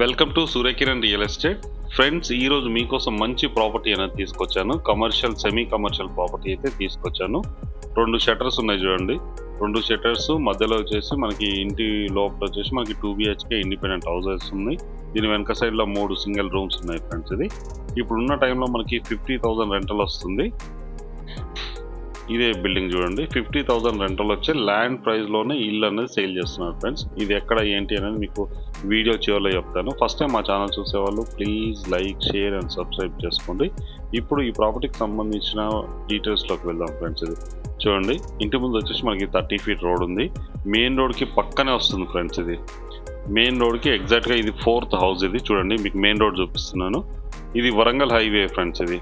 Welcome to Surya Kiran real estate friends. ఈ రోజు మీకోసం మంచి ప్రాపర్టీ అనేది తీసుకొచ్చాను. కమర్షియల్ సెమీ కమర్షియల్ ప్రాపర్టీ అయితే తీసుకొచ్చాను. 2 షట్టర్స్ ఉన్నాయి చూడండి. 2 షట్టర్స్ మధ్యలో వచ్చేసి మనకి ఇంటి లోపల వచ్చేసి మనకి 2 BHK ఇండిపెండెంట్ హౌసెస్ ఉన్నాయి. దీని వెనక సైడ్ లో 3 సింగిల్ రూమ్స్ ఉన్నాయి ఫ్రెండ్స్. ఇది ఇప్పుడున్న టైంలో మనకి 50,000 రెంటల్ వస్తుంది. ఇదే బిల్డింగ్ చూడండి, 50,000 రెంటల్ వచ్చే ల్యాండ్ ప్రైస్ లోనే ఇల్లు అనేది సేల్ చేస్తున్నారు ఫ్రెండ్స్. ఇది ఎక్కడ ఏంటి అనేది మీకు వీడియో చివరిలో చెప్తాను. ఫస్ట్ టైం మా ఛానల్ చూసేవాళ్ళు please like, share and subscribe చేసుకోండి. ఇప్పుడు ఈ ప్రాపర్టీకి సంబంధించిన డీటెయిల్స్లోకి వెళ్దాం ఫ్రెండ్స్. ఇది చూడండి, ఇంటి ముందు వచ్చేసి మనకి 30 feet రోడ్ ఉంది. మెయిన్ రోడ్కి పక్కనే వస్తుంది ఫ్రెండ్స్. ఇది మెయిన్ రోడ్కి ఎగ్జాక్ట్గా ఇది 4th హౌస్. ఇది చూడండి, మీకు మెయిన్ రోడ్ చూపిస్తున్నాను. ఇది వరంగల్ హైవే ఫ్రెండ్స్. ఇది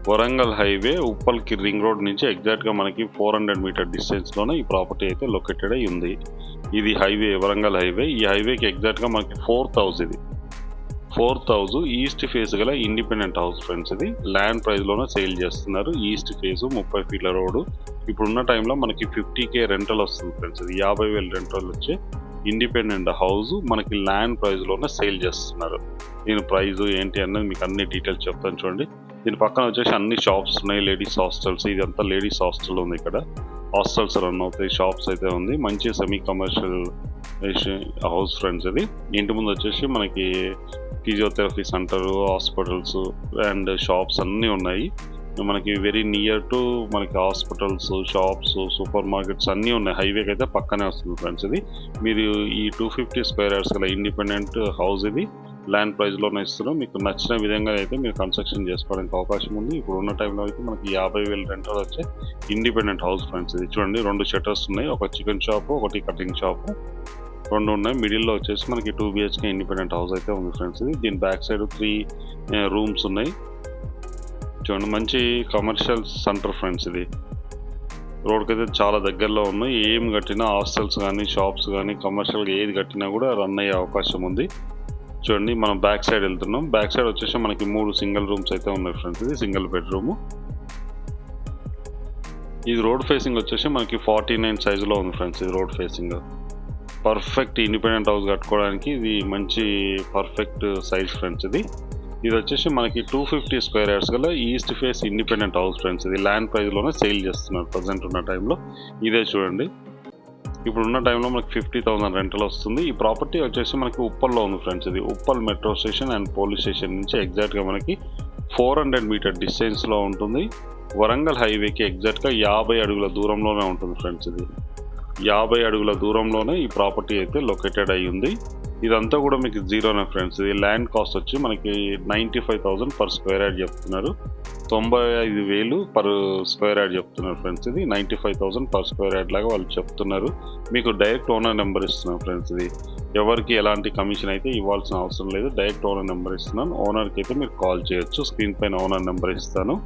వరంగల్ హైవే ఉప్పల్కి రింగ్ రోడ్ నుంచి ఎగ్జాక్ట్గా మనకి 400 మీటర్ డిస్టెన్స్లోనే ఈ ప్రాపర్టీ అయితే లొకేటెడ్ అయి ఉంది. ఇది హైవే, వరంగల్ హైవే. ఈ హైవేకి ఎగ్జాక్ట్గా మనకి 4th హౌస్. ఇది 4th హౌస్ ఈస్ట్ ఫేస్ గల ఇండిపెండెంట్ హౌస్ ఫ్రెండ్స్. ఇది ల్యాండ్ ప్రైస్లోనే సేల్ చేస్తున్నారు. East face 30 feet road. ఇప్పుడున్న టైంలో మనకి 50K రెంటల్ వస్తుంది ఫ్రెండ్స్. ఇది 50,000 రెంటల్ వచ్చే ఇండిపెండెంట్ హౌస్ మనకి ల్యాండ్ ప్రైస్లోనే సేల్ చేస్తున్నారు. దీని ప్రైస్ ఏంటి అన్నది మీకు అన్ని డీటెయిల్స్ చెప్తాను చూడండి. దీని పక్కన వచ్చేసి అన్ని షాప్స్ ఉన్నాయి, లేడీస్ హాస్టల్స్. ఇదంతా లేడీస్ హాస్టల్ ఉంది. ఇక్కడ హాస్టల్స్ రన్ అవుతాయి, షాప్స్ అయితే ఉంది. మంచి సెమీ కమర్షియల్ హౌస్ ఫ్రెండ్స్. ఇది ఇంటి ముందు వచ్చేసి మనకి physiotherapy centre, hospitals and shops అన్నీ ఉన్నాయి. మనకి వెరీ నియర్ టు మనకి హాస్పిటల్స్, షాప్స్, సూపర్ మార్కెట్స్ అన్నీ ఉన్నాయి. హైవేకి అయితే పక్కనే వస్తుంది ఫ్రెండ్స్. ఇది మీరు ఈ 250 square yards గల ఇండిపెండెంట్ హౌస్ ఇది ల్యాండ్ ప్రైస్లోనే ఇస్తున్నాం. మీకు నచ్చిన విధంగా అయితే మీరు కన్స్ట్రక్షన్ చేసుకోవడానికి అవకాశం ఉంది. ఇప్పుడు ఉన్న టైంలో అయితే మనకి 50,000 రెంటల్ వచ్చే ఇండిపెండెంట్ హౌస్ ఫ్రెండ్స్. ఇది చూడండి, 2 షట్టర్స్ ఉన్నాయి. ఒక చికెన్ షాప్, ఒకటి కటింగ్ షాప్, 2 ఉన్నాయి. మిడిల్లో వచ్చేసి మనకి 2 BHK ఇండిపెండెంట్ హౌస్ అయితే ఉంది ఫ్రెండ్స్. ఇది దీని బ్యాక్ సైడ్ 3 రూమ్స్ ఉన్నాయి. చూడండి, మంచి కమర్షియల్ సెంటర్ ఫ్రెండ్స్. ఇది రోడ్కి అయితే చాలా దగ్గరలో ఉన్నాయి. ఏం కట్టినా హాస్టల్స్ కానీ, షాప్స్ కానీ, కమర్షియల్గా ఏది కట్టినా కూడా రన్ అయ్యే అవకాశం ఉంది. చూడండి, మనం బ్యాక్ సైడ్ వెళ్తున్నాం. బ్యాక్ సైడ్ వచ్చేసి మనకి 3 సింగిల్ రూమ్స్ అయితే ఉన్నాయి ఫ్రెండ్స్. ఇది సింగిల్ బెడ్రూమ్. ఇది రోడ్ ఫేసింగ్ వచ్చేసి మనకి 49 సైజులో ఉంది ఫ్రెండ్స్. ఇది road facing perfect independent house కట్టుకోవడానికి ఇది మంచి పర్ఫెక్ట్ సైజ్ ఫ్రెండ్స్. ఇది వచ్చేసి మనకి 250 square yards గల east face independent house friends. ఇది ల్యాండ్ ప్రైస్లోనే సేల్ చేస్తున్నారు ప్రజెంట్ ఉన్న టైంలో. ఇదే చూడండి, ఇప్పుడున్న టైంలో మనకి 50,000 రెంటల్ వస్తుంది. ఈ ప్రాపర్టీ వచ్చేసి మనకి ఉప్పల్లో ఉంది ఫ్రెండ్స్. ఇది Uppal metro station and police station నుంచి ఎగ్జాక్ట్గా మనకి 400 మీటర్ డిస్టెన్స్లో ఉంటుంది. వరంగల్ హైవేకి ఎగ్జాక్ట్గా 50 అడుగుల దూరంలోనే ఉంటుంది ఫ్రెండ్స్. ఇది 50 అడుగుల దూరంలోనే ఈ ప్రాపర్టీ అయితే లొకేటెడ్ అయ్యి ఉంది. ఇదంతా కూడా మీకు జీరోనే ఫ్రెండ్స్. ఇది ల్యాండ్ కాస్ట్ వచ్చి మనకి 95,000 per square yard చెప్తున్నారు. 95,000 per square yard చెప్తున్నారు ఫ్రెండ్స్. ఇది 95,000 per square yard లాగా వాళ్ళు చెప్తున్నారు. మీకు డైరెక్ట్ ఓనర్ నెంబర్ ఇస్తున్నాను ఫ్రెండ్స్. ఇది ఎవరికి ఎలాంటి కమిషన్ అయితే ఇవ్వాల్సిన అవసరం లేదు. డైరెక్ట్ ఓనర్ నెంబర్ ఇస్తున్నాను. ఓనర్కి అయితే మీరు కాల్ చేయొచ్చు. స్క్రీన్ పైన ఓనర్ నెంబర్ ఇస్తాను.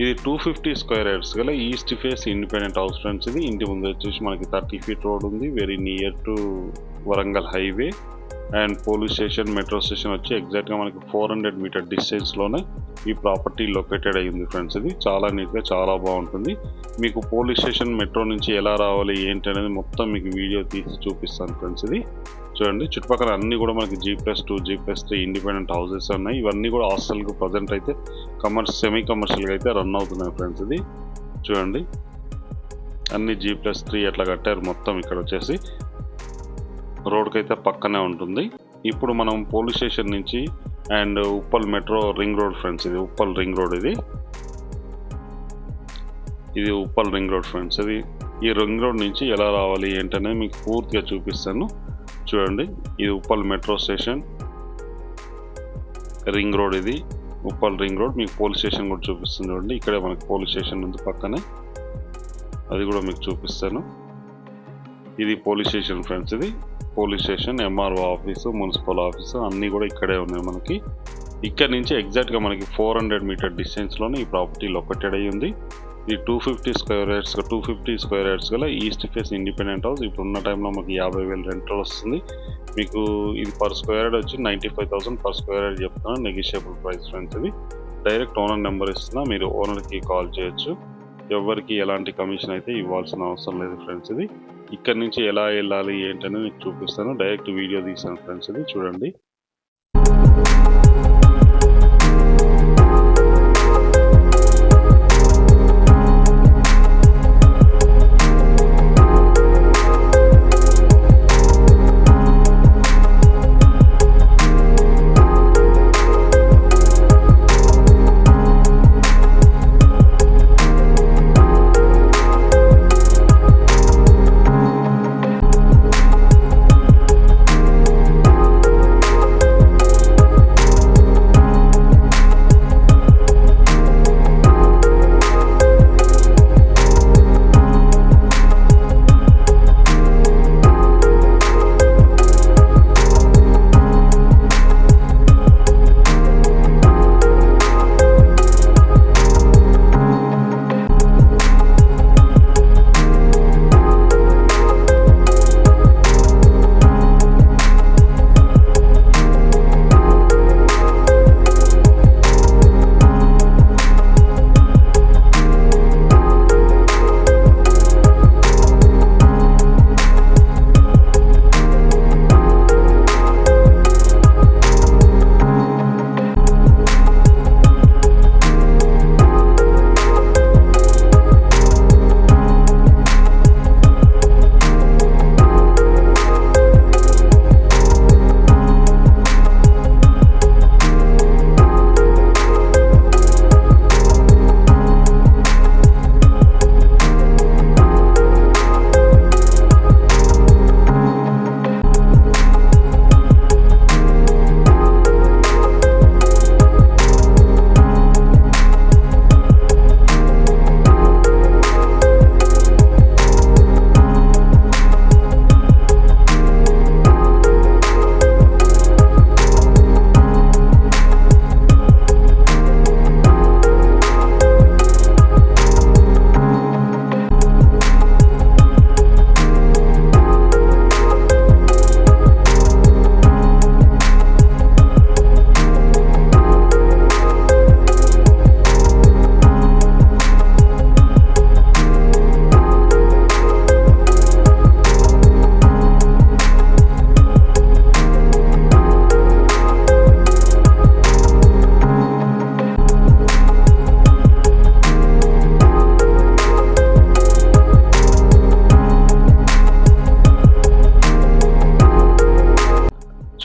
ఇది 250 square yards గల east face independent house friends. ఇది ఇంటి ముందు వచ్చేసి మనకి 30 feet రోడ్ ఉంది. Very near to Warangal highway and police station, metro station వచ్చి ఎగ్జాక్ట్గా మనకి 400 మీటర్ డిస్టెన్స్లోనే ఈ ప్రాపర్టీ లొకేటెడ్ అయ్యింది ఫ్రెండ్స్. ఇది చాలా నీట్గా, చాలా బాగుంటుంది. మీకు పోలీస్ స్టేషన్, మెట్రో నుంచి ఎలా రావాలి ఏంటి అనేది మొత్తం మీకు వీడియో తీసి చూపిస్తాను ఫ్రెండ్స్. ఇది చూడండి, చుట్టుపక్కల అన్నీ కూడా మనకి G+2, G+3 ఇండిపెండెంట్ హౌసెస్ ఉన్నాయి. ఇవన్నీ కూడా హాస్టల్కు ప్రజెంట్ అయితే సెమీ కమర్షియల్గా అయితే రన్ అవుతున్నాయి ఫ్రెండ్స్. ఇది చూడండి, అన్ని G+3 అట్లా కట్టారు మొత్తం. ఇక్కడ వచ్చేసి రోడ్కి అయితే పక్కనే ఉంటుంది. ఇప్పుడు మనం పోలీస్ స్టేషన్ నుంచి and Uppal metro ring road friends. ఇది ఉప్పల్ రింగ్ రోడ్. ఇది ఉప్పల్ రింగ్ రోడ్ ఫ్రెండ్స్. ఈ రింగ్ రోడ్ నుంచి ఎలా రావాలి ఏంటనేది మీకు పూర్తిగా చూపిస్తాను. చూడండి, ఇది Uppal metro station ring road. ఇది ఉప్పల్ రింగ్ రోడ్. మీకు పోలీస్ స్టేషన్ కూడా చూపిస్తుంది చూడండి. ఇక్కడే మనకి పోలీస్ స్టేషన్ ఉంది పక్కనే, అది కూడా మీకు చూపిస్తాను. ఇది పోలీస్ స్టేషన్ ఫ్రెండ్స్. ఇది police station, MRO office, municipal office అన్నీ కూడా ఇక్కడే ఉన్నాయి మనకి. ఇక్కడ నుంచి ఎగ్జాక్ట్గా మనకి 400 మీటర్ డిస్టెన్స్లోనే ఈ ప్రాపర్టీ లొకేటెడ్ అయ్యి ఉంది. ఈ 250 square yards గల ఈస్ట్ ఫేస్ ఇండిపెండెంట్ హౌస్. ఇప్పుడున్న టైంలో మనకి 50,000 రెంటల్ వస్తుంది. మీకు ఇది పర్ స్క్వేర్ యార్డ్ వచ్చి 95,000 per square yard చెప్తున్నా. Negotiable price friends. ఇది డైరెక్ట్ ఓనర్ నెంబర్ ఇస్తున్నా, మీరు ఓనర్కి కాల్ చేయొచ్చు. ఎవరికి ఎలాంటి కమిషన్ అయితే ఇవ్వాల్సిన అవసరం లేదు ఫ్రెండ్స్. ఇది ఇక్కడ నుంచి ఎలా వెళ్ళాలి ఏంటని మీకు చూపిస్తాను. డైరెక్ట్ వీడియో తీసాను ఫ్రెండ్స్, ఇది చూడండి.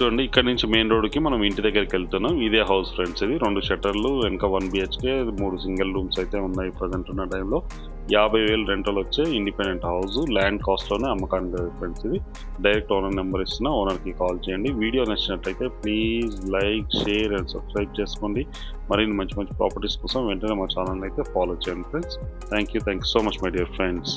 చూడండి, ఇక్కడ నుంచి మెయిన్ రోడ్కి మనం ఇంటి దగ్గరికి వెళ్తున్నాం. ఇదే హౌస్ ఫ్రెండ్స్, ఇది 2 షట్టర్లు, వెనక 1 BHK, 3 సింగిల్ రూమ్స్ అయితే ఉన్నాయి ప్రజెంట్ ఉన్న టైంలో. 50,000 రెంటల్ వచ్చే ఇండిపెండెంట్ హౌస్, ల్యాండ్ కాస్ట్లోనే అమ్మకానికి ఫ్రెండ్స్. ఇది డైరెక్ట్ ఓనర్ నెంబర్ ఇస్తున్నా, ఓనర్కి కాల్ చేయండి. వీడియో నచ్చినట్లయితే please like, share and subscribe చేసుకోండి. మరిన్ని మంచి మంచి ప్రాపర్టీస్ కోసం వెంటనే మా ఛానల్ అయితే ఫాలో చేయండి friends. Thank you so much my dear friends.